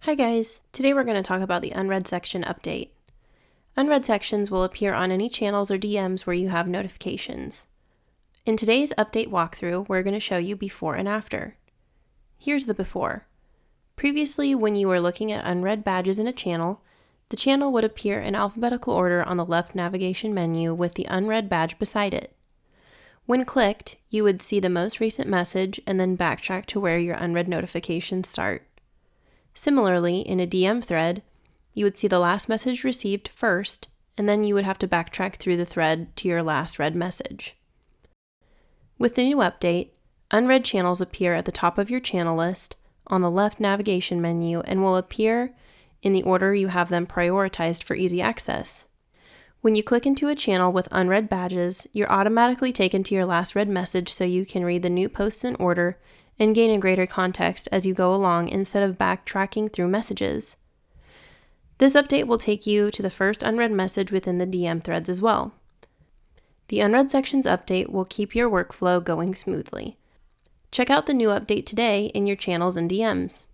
Hi guys, today we're going to talk about the unread section update. Unread sections will appear on any channels or DMs where you have notifications. In today's update walkthrough, we're going to show you before and after. Here's the before. Previously, when you were looking at unread badges in a channel, the channel would appear in alphabetical order on the left navigation menu with the unread badge beside it. When clicked, you would see the most recent message and then backtrack to where your unread notifications start. Similarly, in a DM thread, you would see the last message received first, and then you would have to backtrack through the thread to your last read message. With the new update, unread channels appear at the top of your channel list on the left navigation menu and will appear in the order you have them prioritized for easy access. When you click into a channel with unread badges, you're automatically taken to your last read message so you can read the new posts in order and gain a greater context as you go along instead of backtracking through messages. This update will take you to the first unread message within the DM threads as well. The Unread Sections update will keep your workflow going smoothly. Check out the new update today in your channels and DMs.